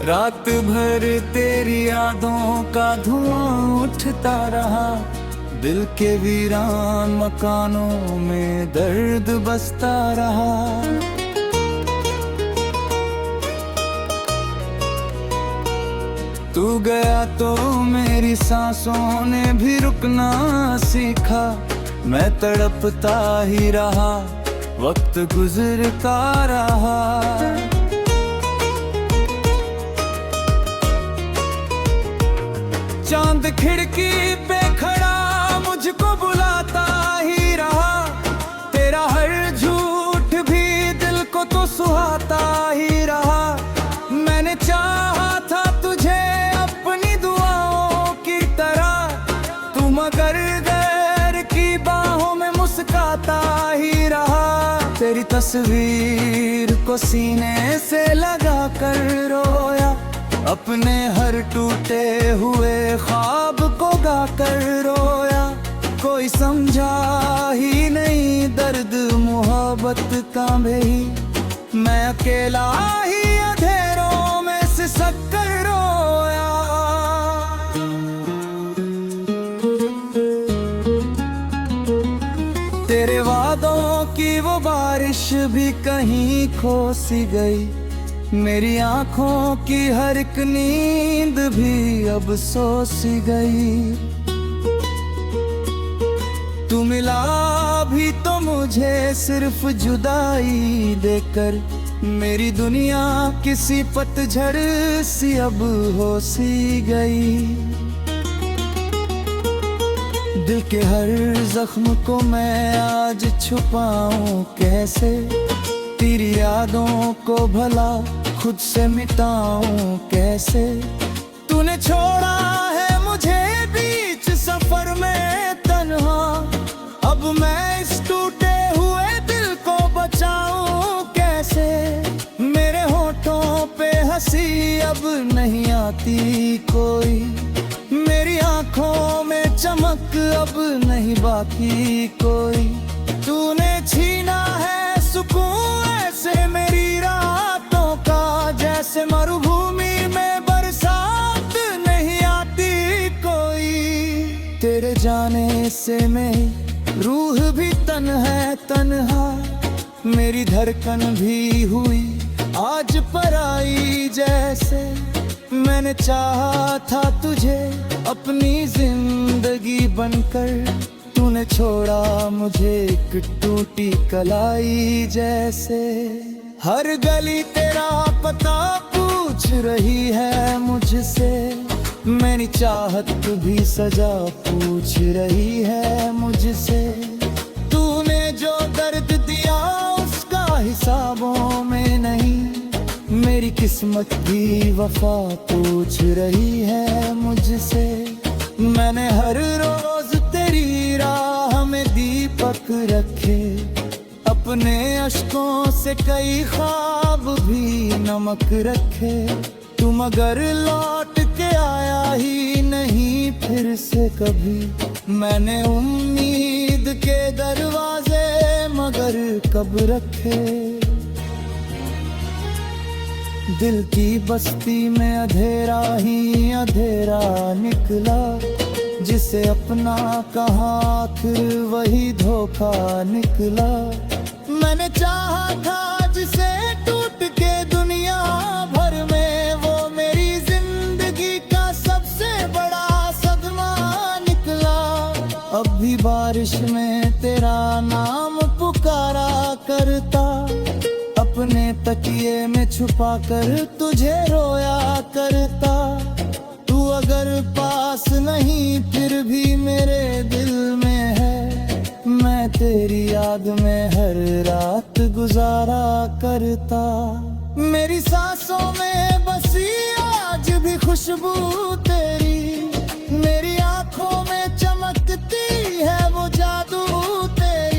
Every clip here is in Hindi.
रात भर तेरी यादों का धुआं उठता रहा, दिल के वीरान मकानों में दर्द बसता रहा। तू गया तो मेरी सांसों ने भी रुकना सीखा, मैं तड़पता ही रहा, वक्त गुजरता रहा। चांद खिड़की पे खड़ा मुझको बुलाता ही रहा, तेरा हर झूठ भी दिल को तो सुहाता ही रहा। मैंने चाहा था तुझे अपनी दुआओं की तरह, तू मगर गैर की बाहों में मुस्काता ही रहा। तेरी तस्वीर को सीने से लगा कर रोया, अपने हर टूटे हुए ख्वाब को गा कर रोया। कोई समझा ही नहीं दर्द मोहब्बत का भी, मैं अकेला ही अंधेरों में सिसक कर रोया। तेरे वादों की वो बारिश भी कहीं खो सी गई, मेरी आँखों की हर एक नींद भी अब सो सी गई। तू मिला भी तो मुझे सिर्फ जुदाई देकर, मेरी दुनिया किसी पतझड़ सी अब हो सी गई। दिल के हर जख्म को मैं आज छुपाऊं कैसे, तेरी यादों को भला खुद से मिटाऊं कैसे। तूने छोड़ा है मुझे बीच सफर में तन्हा, अब मैं इस टूटे हुए दिल को बचाऊं कैसे। मेरे होठों पे हंसी अब नहीं आती कोई, मेरी आंखों में चमक अब नहीं बाकी कोई। तूने छीना है सुकून ऐसे मेरी रातों का, जैसे मरुभूमि में बरसात नहीं आती कोई। तेरे जाने से मेरी रूह भी तन्हा, मेरी धड़कन भी हुई आज पराई जैसे। मैंने चाहा था तुझे अपनी जिंदगी बनकर, तूने छोड़ा मुझे एक टूटी कलाई जैसे। हर गली तेरा पता पूछ रही है मुझसे, मेरी चाहत भी सजा पूछ रही है मुझसे। तूने जो दर्द दिया उसका हिसाबों में नहीं, मेरी किस्मत भी वफा पूछ रही है मुझसे। मैंने हर रोज तेरी राह में दीपक रखे, अपने अश्कों से कई ख्वाब भी नमक रखे। तू मगर लौट के आया ही नहीं फिर से कभी, मैंने उम्मीद के दरवाजे मगर कब रखे। दिल की बस्ती में अंधेरा ही अंधेरा निकला, जिसे अपना कहा आखिर वही धोखा निकला। मैंने चाहा था जिसे टूट के दुनिया भर में, वो मेरी जिंदगी का सबसे बड़ा सदमा निकला। अब भी बारिश में तेरा नाम पुकारा करता, अपने तकिए में छुपा कर तुझे रोया करता। तू अगर पास नहीं फिर भी मेरे दिल में है, मैं तेरी याद में हर रात गुजारा करता। मेरी सांसों में बसी आज भी खुशबू तेरी, मेरी आंखों में चमकती है वो जादू तेरी।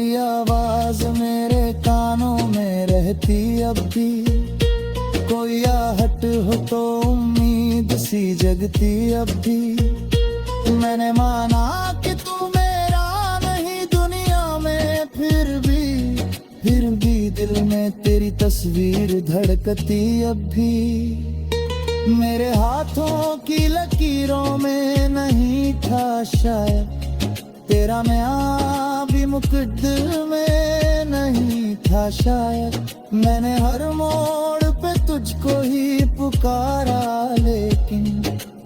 तेरी आवाज मेरे कानों में रहती अब भी, कोई आहट हो तो उम्मीद सी जगती अब भी। मैंने माना कि तू मेरा नहीं दुनिया में, फिर भी दिल में तेरी तस्वीर धड़कती अब भी। मेरे हाथों की लकीरों में नहीं था शायद तेरा मैं भी मुकद्दर में नहीं था शायद। मैंने हर मोड़ पे तुझको ही पुकारा, लेकिन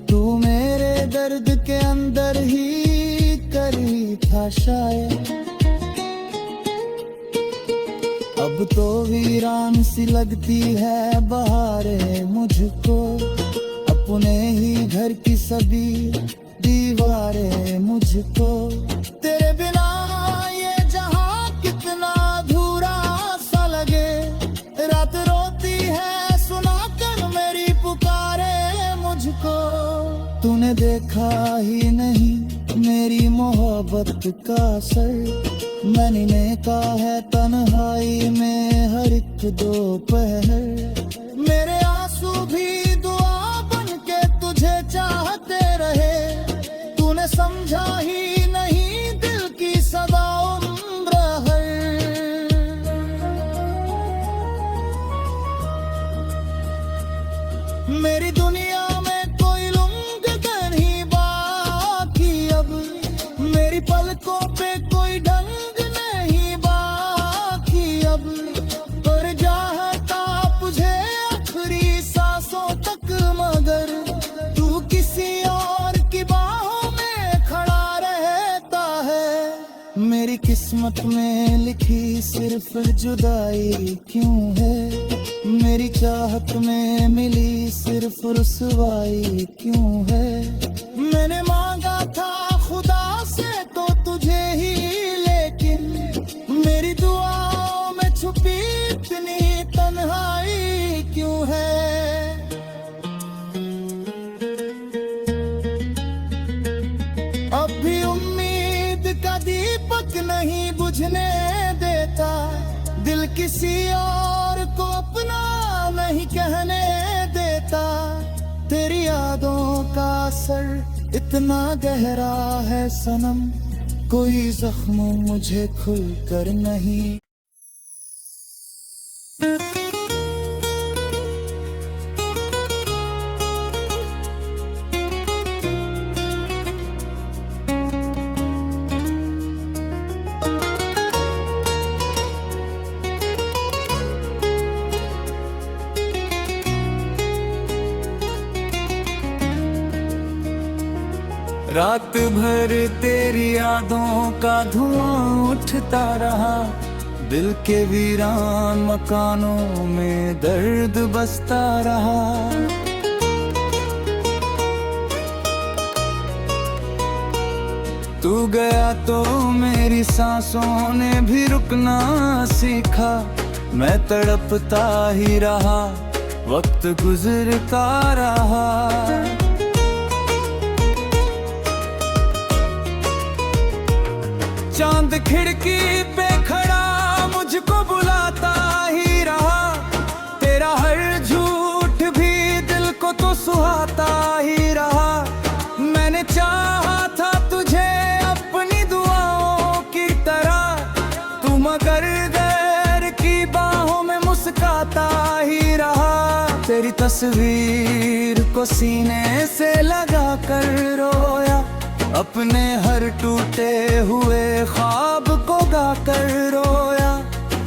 तू मेरे दर्द के अंदर ही करी था शायद। अब तो वीरान सी लगती है बहारें मुझको, अपने ही घर की सभी दीवारें मुझको। तेरे बिना ये जहां कितना अधूरा सा लगे, रात रोती है सुना कर मेरी पुकारे मुझको। तूने देखा ही नहीं मेरी मोहब्बत का असर, मैंने कहा है तन्हाई में हर एक दोपहर। मेरे आंसू भी दुआ बन के तुझे चाहते रहे, तूने समझा ही नहीं दिल की सदा उम्र है। मेरी दुनिया में कोई लुंग नहीं बाकी अब, मेरी पलकों पे कोई ढंग नहीं बाकी अब। पर चाहता तुझे आखिरी सांसों तक, मगर तू किसी और की बाहों में खड़ा रहता है। मेरी किस्मत में लिखी सिर्फ जुदाई क्यों है, मेरी चाहत में मिली सिर्फ रुसवाई क्यों है। मैंने मांगा था खुदा से तो तुझे ही, लेकिन मेरी दुआओं में छुपी इतनी तन्हाई क्यों है। अब भी उम्मीद का दीपक नहीं बुझने देता, दिल किसी और को अपना नहीं कहने देता। तेरी यादों का असर इतना गहरा है सनम, कोई जख्म मुझे खुल कर नहीं। रात भर तेरी यादों का धुआं उठता रहा, दिल के वीरान मकानों में दर्द बसता रहा। तू गया तो मेरी सांसों ने भी रुकना सीखा, मैं तड़पता ही रहा, वक्त गुजरता रहा। चांद खिड़की पे खड़ा मुझको बुलाता ही रहा, तेरा हर झूठ भी दिल को तो सुहाता ही रहा। मैंने चाहा था तुझे अपनी दुआओं की तरह, तू मगर गैर की बाहों में मुस्काता ही रहा। तेरी तस्वीर को सीने से लगा कर रोया, अपने हर टूटे हुए ख्वाब को गाकर रोया।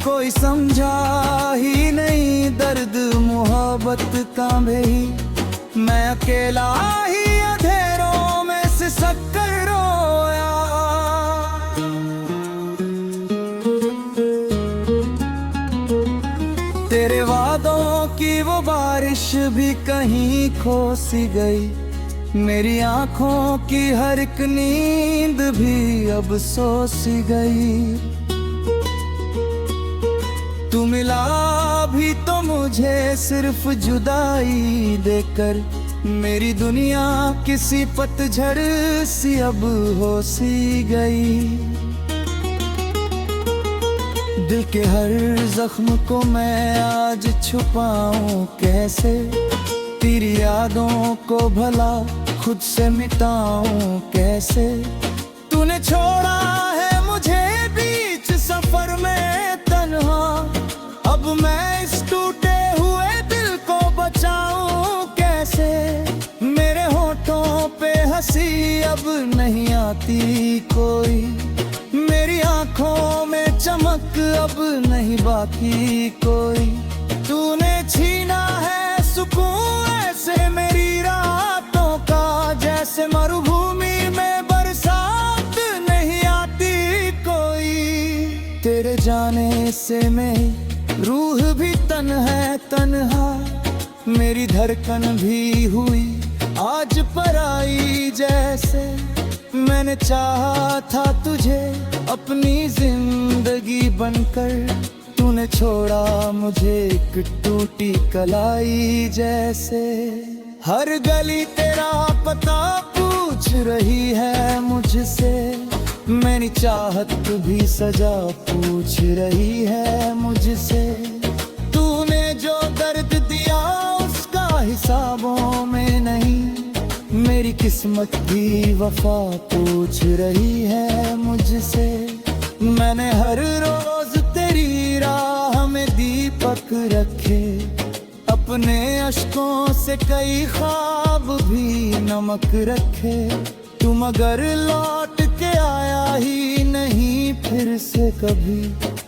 कोई समझा ही नहीं दर्द मोहब्बत का भी, मैं अकेला ही अंधेरों में सिसक कर रोया। तेरे वादों की वो बारिश भी कहीं खो सी गई, मेरी आंखों की हर एक नींद भी अब सो सी गई। तू मिला भी तो मुझे सिर्फ जुदाई देकर, मेरी दुनिया किसी पतझड़ सी अब हो सी गई। दिल के हर जख्म को मैं आज छुपाऊं कैसे, तेरी यादों को भला खुद से मिटाऊं कैसे। तूने छोड़ा है मुझे बीच सफर में तन्हा, अब मैं इस टूटे हुए दिल को बचाऊं कैसे। मेरे होठों पे हंसी अब नहीं आती कोई, मेरी आंखों में चमक अब नहीं बाकी कोई। तूने छीना है सुकून ऐसे मेरी रातों का, जैसे मरुभूमि में बरसात नहीं आती कोई। तेरे जाने से मेरी रूह भी तन है तन्हा, मेरी धड़कन भी हुई आज पराई जैसे। मैंने चाहा था तुझे अपनी जिंदगी बनकर, तूने छोड़ा मुझे एक टूटी कलाई जैसे। हर गली तेरा पता पूछ रही है मुझसे, मेरी चाहत भी सजा पूछ रही है मुझसे। तूने जो दर्द दिया उसका हिसाबों में नहीं, मेरी किस्मत की वफा पूछ रही है मुझसे। मैंने हर रोज तेरी राह में दीपक रखे, अपने अश्कों से कई ख्वाब भी नमक रखे। तुम अगर लौट के आया ही नहीं फिर से कभी,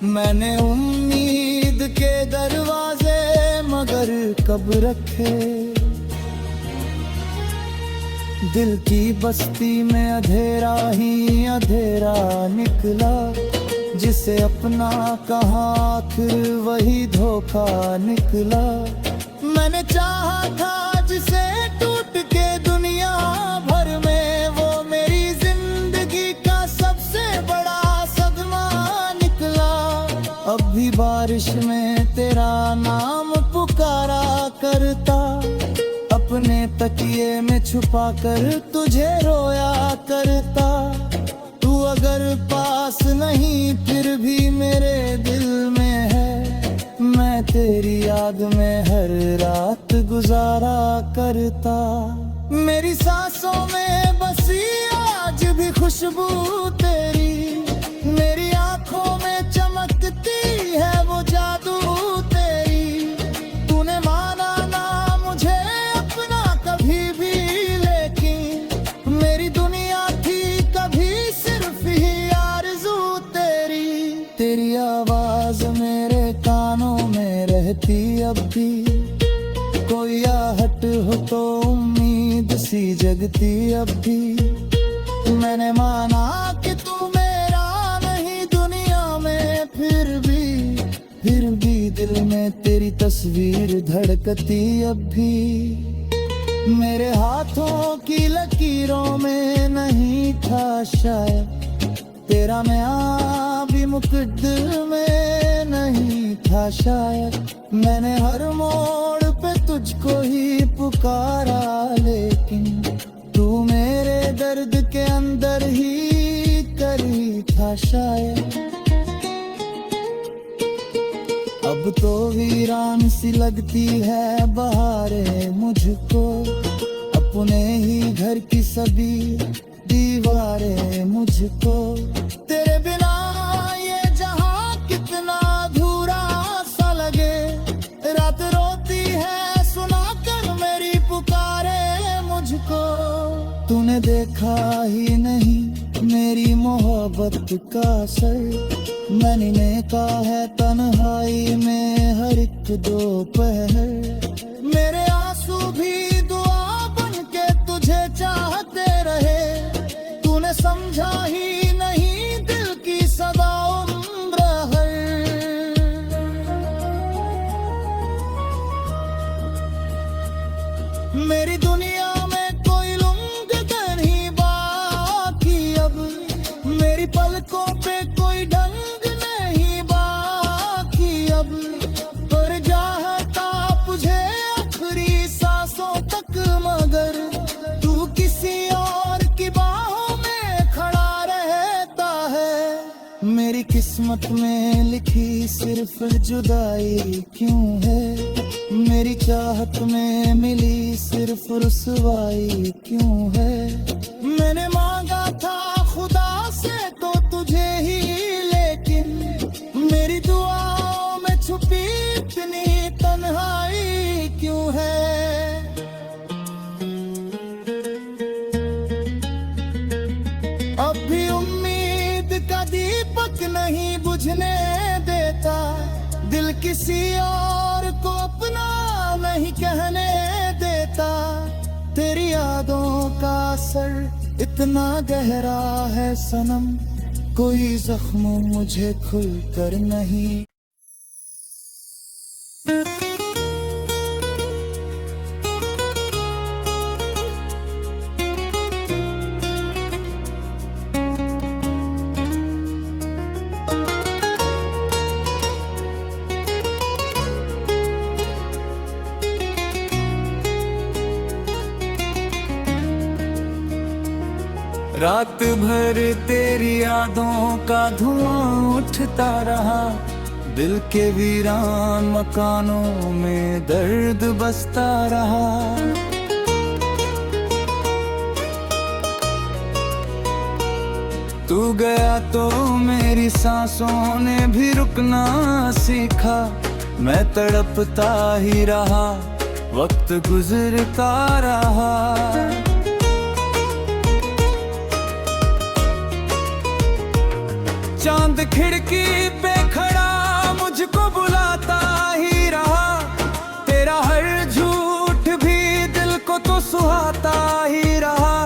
मैंने उम्मीद के दरवाजे मगर कब रखे। दिल की बस्ती में अंधेरा ही अंधेरा निकला, जिसे अपना कहा आखिर वही धोखा निकला। मैंने चाहा था जिसे टूट के दुनिया भर में, वो मेरी जिंदगी का सबसे बड़ा सदमा निकला। अब भी बारिश में तेरा नाम पुकारा करता, अपने तकिए में छुपा कर तुझे रोया करता। तू अगर पास नहीं फिर भी मेरे दिल में है, मैं तेरी याद में हर रात गुजारा करता। मेरी सांसों में बसी आज भी खुशबू तेरी, मेरी आंखों में चमकती है वो जादू तेरी। तूने माना ना मुझे अपना कभी भी, लेकिन मेरी दुनिया थी कभी सिर्फ ही आरज़ू तेरी। तेरी आवाज मेरे कानों में रहती अब भी, कोई आहट हो तो उम्मीद सी जगती अब भी। मैंने माना कि तू मेरा नहीं दुनिया में, फिर भी दिल में तेरी तस्वीर धड़कती अब भी। मेरे हाथों की लकीरों में नहीं था शायद तेरा मैं भी मुकद्दर में नहीं था शायद। मैंने हर मोड़ पे तुझको ही पुकारा, लेकिन तू मेरे दर्द के अंदर ही करी था शायद। अब तो वीरान सी लगती है बहारें मुझको, अपने ही घर की सभी दीवारें मुझको। तेरे बिना ये जहां कितना अधूरा सा लगे, रात रोती है सुना कर मेरी पुकारे मुझको। तूने देखा ही नहीं मेरी मोहब्बत का असर, मैंने कहा है तन्हाई में हर एक दोपहर। मेरे आंसू भी दुआ बन के तुझे चाहते रहे, तूने समझा ही नहीं दिल की सदा उम्र भर। मेरी दुनिया में कोई लुंग नहीं बाकी अब, मेरी पलकों पे कोई ढंग नहीं बाकी अब। पर चाहता तुझे आखिरी सांसों तक, मगर तू किसी और की बाहों में खड़ा रह में लिखी सिर्फ जुदाई क्यों है, मेरी चाहत में मिली सिर्फ रुसवाई क्यों है। मैंने मांगा था खुदा से तो तुझे ही, लेकिन मेरी दुआओं में छुपी इतनी तन्हाई क्यों है। अब भी उम्मीद का दीपक नहीं बुझने देता, दिल किसी और को अपना नहीं कहने देता। तेरी यादों का असर इतना गहरा है सनम, कोई जख्म मुझे खुल कर नहीं। रात भर तेरी यादों का धुआं उठता रहा, दिल के वीरान मकानों में दर्द बसता रहा। तू गया तो मेरी सांसों ने भी रुकना सीखा, मैं तड़पता ही रहा, वक्त गुजरता रहा। चांद खिड़की पे खड़ा मुझको बुलाता ही रहा, तेरा हर झूठ भी दिल को तो सुहाता ही रहा।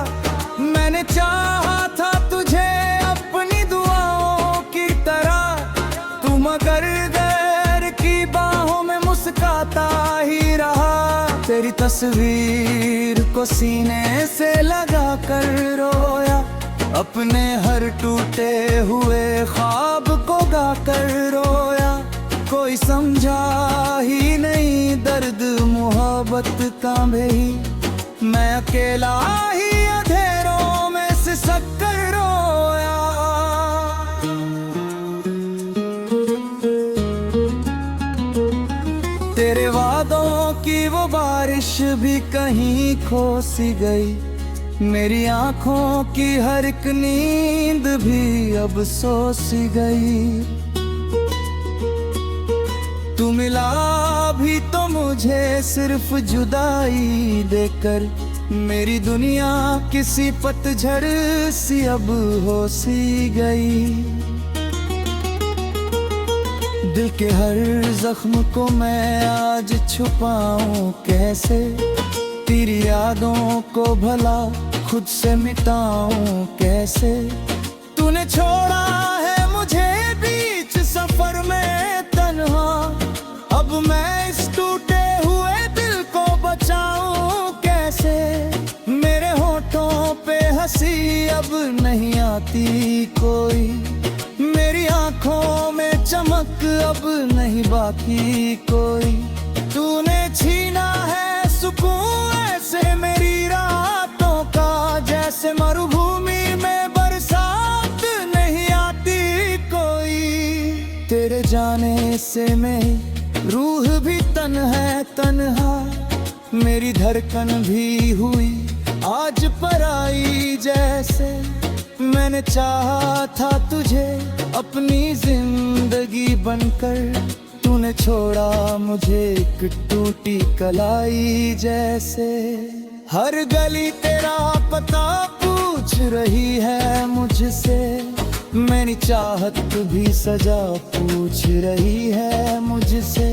मैंने चाहा था तुझे अपनी दुआओं की तरह, तू मगर गैर की बाहों में मुस्काता ही रहा। तेरी तस्वीर को सीने से लगा कर रोया, अपने हर टूटे हुए ख्वाब को गाकर रोया। कोई समझा ही नहीं दर्द मोहब्बत का भी, मैं अकेला ही अंधेरों में सिसक कर रोया। तेरे वादों की वो बारिश भी कहीं खो सी गई, मेरी आंखों की हर एक नींद भी अब सो सी गई। तू मिला भी तो मुझे सिर्फ जुदाई देकर, मेरी दुनिया किसी पतझड़ सी अब हो सी गई। दिल के हर जख्म को मैं आज छुपाऊं कैसे, तेरी यादों को भला खुद से मिटाऊं कैसे। तूने छोड़ा है मुझे बीच सफर में तन्हा, अब मैं इस टूटे हुए दिल को बचाऊं कैसे। मेरे होठों पे हंसी अब नहीं आती कोई, मेरी आंखों में चमक अब नहीं बाकी कोई। तूने छीना है सुकून ऐसे मेरी रातों का, जैसे मरुभूमि में बरसात नहीं आती कोई। तेरे जाने से मेरी रूह भी तन्हा, मेरी धड़कन भी हुई आज पराई जैसे। मैंने चाहा था तुझे अपनी जिंदगी बनकर, तूने छोड़ा मुझे एक टूटी कलाई जैसे। हर गली तेरा पता पूछ रही है मुझसे, मेरी चाहत भी सजा पूछ रही है मुझसे।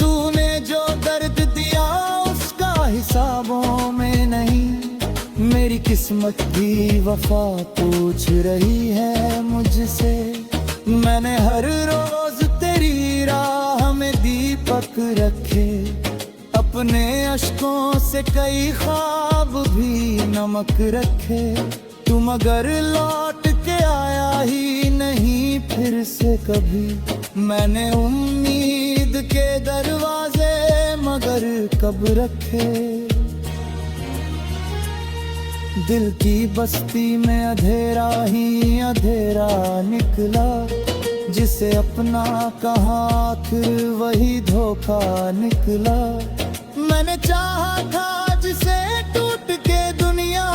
तूने जो दर्द दिया उसका हिसाबों में नहीं, मेरी किस्मत की वफा पूछ रही है मुझसे। मैंने हर रोज तेरी राह में दीपक रखे, अपने अश्कों से कई ख्वाब भी नमक रखे। तू मगर लौट के आया ही नहीं फिर से कभी, मैंने उम्मीद के दरवाजे मगर कब रखे। दिल की बस्ती में अंधेरा ही अंधेरा निकला, जिसे अपना कहा आखिर वही धोखा निकला। मैंने चाहा था जिसे टूट के दुनिया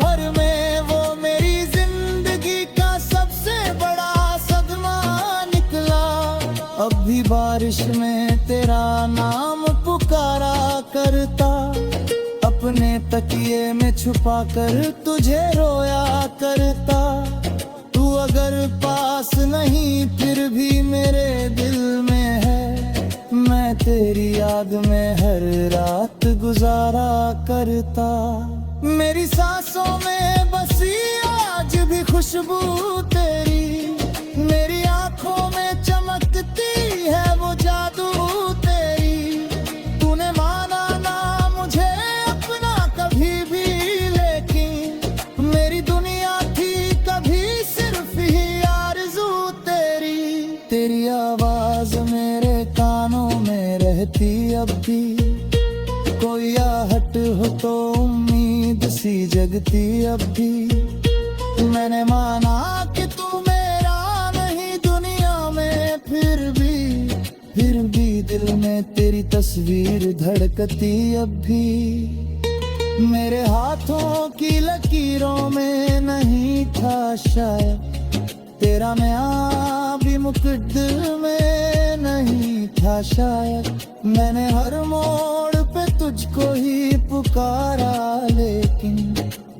भर में, वो मेरी जिंदगी का सबसे बड़ा सदमा निकला। अब भी बारिश में तेरा नाम पुकारा करता, अपने तकिए में छुपा कर तुझे रोया करता। तू अगर पास नहीं फिर भी मेरे दिल में है, मैं तेरी याद में हर रात गुजारा करता। मेरी सांसों में बसी आज भी खुशबू तेरी, मेरी आंखों में चमकती है वो जादू तेरी। तूने माना ना मुझे अपना कभी भी, लेकिन मेरी दुनिया थी कभी सिर्फ ही आरज़ू तेरी। तेरी आवाज मेरे कानों में रहती अब भी, कोई आहट हो तो उम्मीद सी जगती अब भी। मैंने माना कि तू मेरा नहीं दुनिया में, फिर भी दिल में तेरी तस्वीर धड़कती अब भी। मेरे हाथों की लकीरों में नहीं था शायद तेरा नया भी मुकद्दर में नहीं था शायद। मैंने हर मोड़ पे तुझको ही पुकारा, लेकिन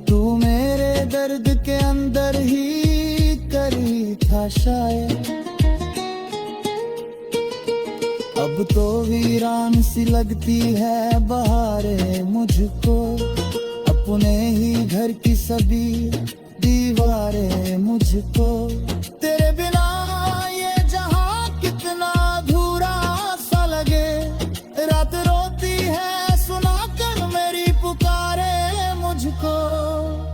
तू मेरे दर्द के अंदर ही करी था शायद। अब तो वीरान सी लगती है बहारें मुझको, अपने ही घर की सभी दीवारें मुझको। तेरे बिना ये जहां कितना अधूरा सा लगे, रात रोती है सुना कर मेरी पुकारे मुझको।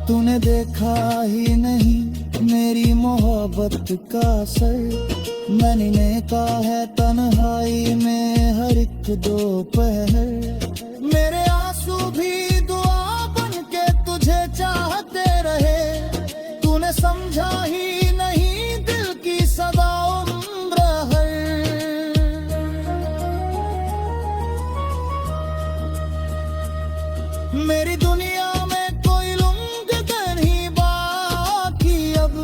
तूने देखा ही नहीं मेरी मोहब्बत का असर, मैंने कहा है तन्हाई में हर एक दोपहर। मेरे आंसू भी दुआ बन के तुझे चाहते रहे, तूने समझा ही नहीं दिल की सदा उम्र है। मेरी दुनिया में कोई लुंग नहीं बाकी अब,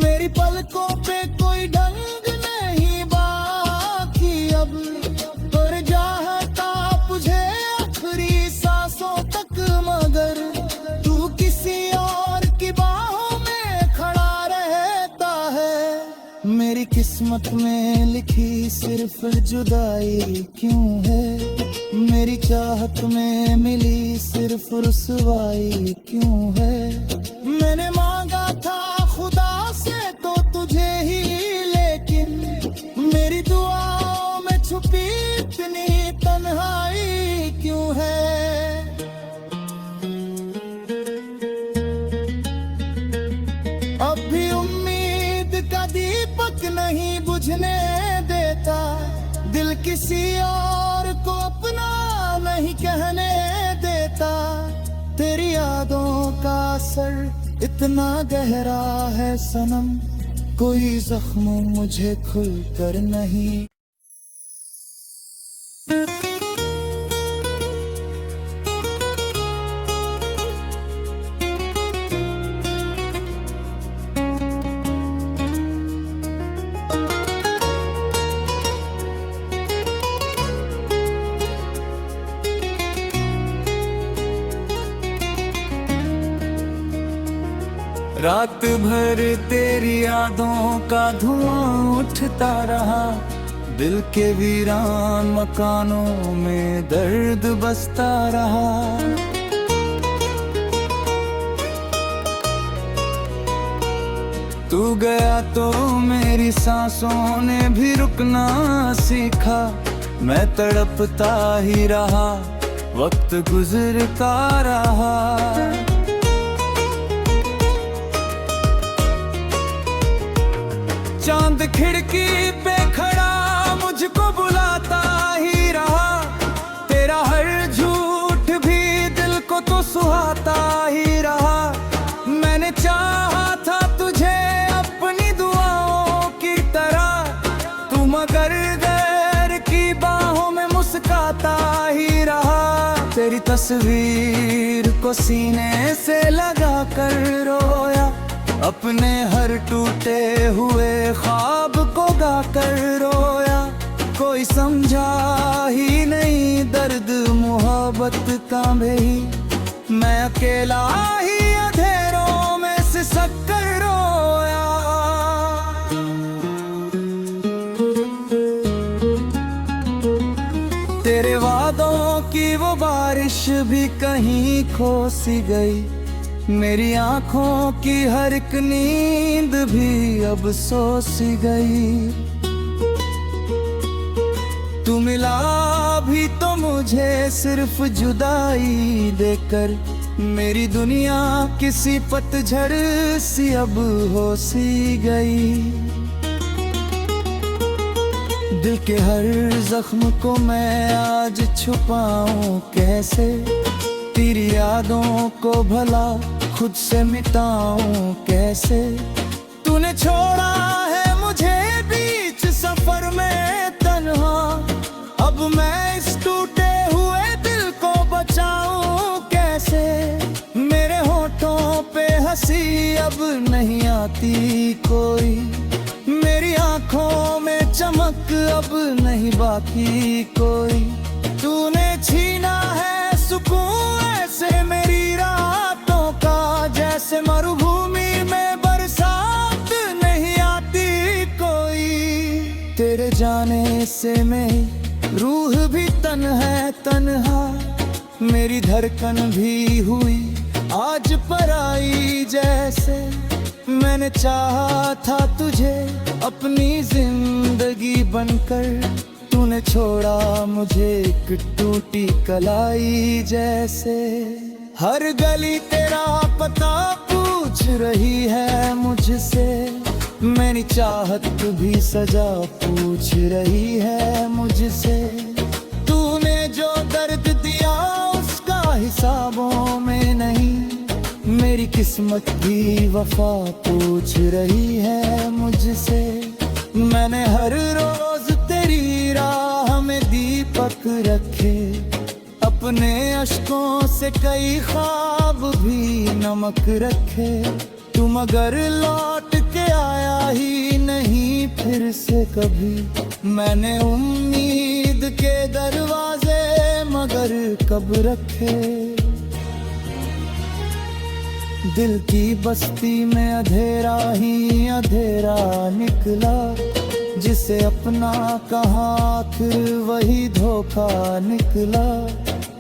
मेरी पलकों पे कोई ढंग नहीं बाकी अब। पर चाहता तुझे आखिरी सांसों तक, मगर तू किसी और की बाहों में खड़ा रहता है। मेरी किस्मत में लिखी सिर्फ जुदाई क्यों है, मेरी चाहत में मिली सिर्फ रुसवाई क्यों है। मैंने मांगा था खुदा से तो तुझे ही, लेकिन मेरी दुआओं में छुपी इतनी तन्हाई क्यों है। अब भी उम्मीद का दीपक नहीं बुझने देता, दिल किसी और को अपना नहीं कहने देता। तेरी यादों का असर इतना गहरा है सनम, कोई जख्म मुझे खुल कर नहीं। रात भर तेरी यादों का धुआं उठता रहा, दिल के वीरान मकानों में दर्द बसता रहा। तू गया तो मेरी सांसों ने भी रुकना सीखा, मैं तड़पता ही रहा, वक्त गुजरता रहा। चांद खिड़की पे खड़ा मुझको बुलाता ही रहा, तेरा हर झूठ भी दिल को तो सुहाता ही रहा। मैंने चाहा था तुझे अपनी दुआओं की तरह, मगर गैर की बाहों में मुस्कुराता ही रहा। तेरी तस्वीर को सीने से लगा कर रोया, अपने हर टूटे हुए ख्वाब को गा कर रोया। कोई समझा ही नहीं दर्द मोहब्बत का भी, मैं अकेला ही अंधेरों में सिसक कर रोया। तेरे वादों की वो बारिश भी कहीं खो सी गई, मेरी आंखों की हर एक नींद भी अब सो सी गई। तू मिला भी तो मुझे सिर्फ जुदाई देकर, मेरी दुनिया किसी पतझड़ सी अब हो सी गई। दिल के हर जख्म को मैं आज छुपाऊं कैसे, तेरी यादों को भला खुद से मिटाऊं कैसे। तूने छोड़ा है मुझे बीच सफर में तन्हा, अब मैं इस टूटे हुए दिल को बचाऊं कैसे। मेरे होठों पे हंसी अब नहीं आती कोई, मेरी आंखों में चमक अब नहीं बाकी कोई। तूने छीना है सुकून ऐसे मेरी रातों का, जैसे मरुभूमि में बरसात नहीं आती कोई। तेरे जाने से मेरी रूह भी तन है तन्हा, मेरी धड़कन भी हुई आज पराई जैसे। मैंने चाहा था तुझे अपनी जिंदगी बनकर, तूने छोड़ा मुझे एक टूटी कलाई जैसे। हर गली तेरा पता पूछ रही है मुझसे, मेरी चाहत भी सजा पूछ रही है मुझसे। तूने जो दर्द दिया उसका हिसाबों में नहीं, मेरी किस्मत भी वफा पूछ रही है मुझसे। मैंने हर रोज तेरी राह में दीपक रखे, अपने अश्कों से कई ख्वाब भी नमक रखे। तू मगर लौट के आया ही नहीं फिर से कभी, मैंने उम्मीद के दरवाजे मगर कब रखे। दिल की बस्ती में अंधेरा ही अंधेरा निकला, जिसे अपना कहा आखिर वही धोखा निकला।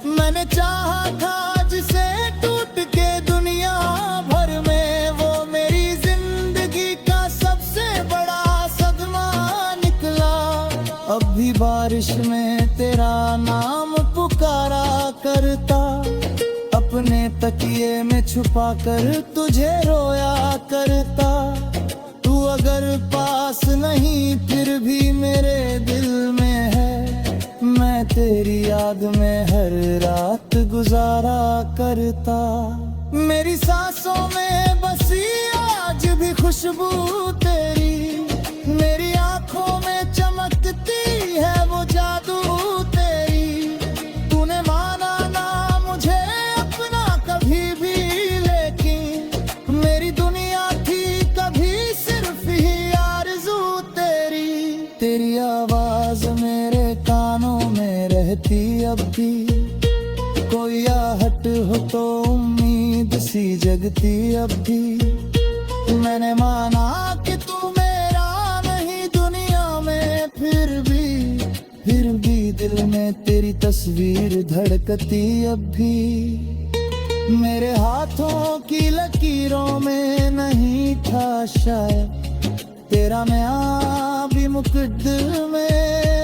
मैंने चाहा था जिसे टूट के दुनिया भर में, वो मेरी जिंदगी का सबसे बड़ा सदमा निकला। अब भी बारिश में तेरा नाम पुकारा करता, अपने तकिए में छुपा कर तुझे रोया करता। तू अगर पास नहीं फिर भी मेरे दिल में है, मैं तेरी याद में हर रात गुजारा करता। मेरी सांसों में बसी आज भी खुशबू तेरी, मेरी आंखों में चमकती है वो जादू तेरी। तूने माना ना मुझे अपना कभी भी, लेकिन मेरी दुनिया थी कभी सिर्फ ही आरज़ू तेरी। तेरी आवाज मेरे कानों में रहती अब भी, कोई आहट हो तो उम्मीद सी जगती अब भी। मैंने माना कि तू मेरा नहीं दुनिया में, फिर भी दिल में तेरी तस्वीर धड़कती अब भी। मेरे हाथों की लकीरों में नहीं था शायद तेरा मैं भी मुकद्दमे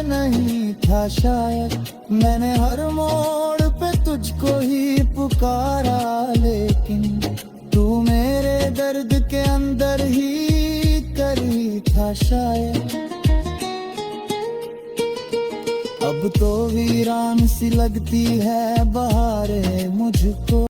नहीं था शायद। मैंने हर मोड़ पे तुझको ही पुकारा, लेकिन तू मेरे दर्द के अंदर ही करी था शायद। अब तो वीरान सी लगती है बहारें मुझको।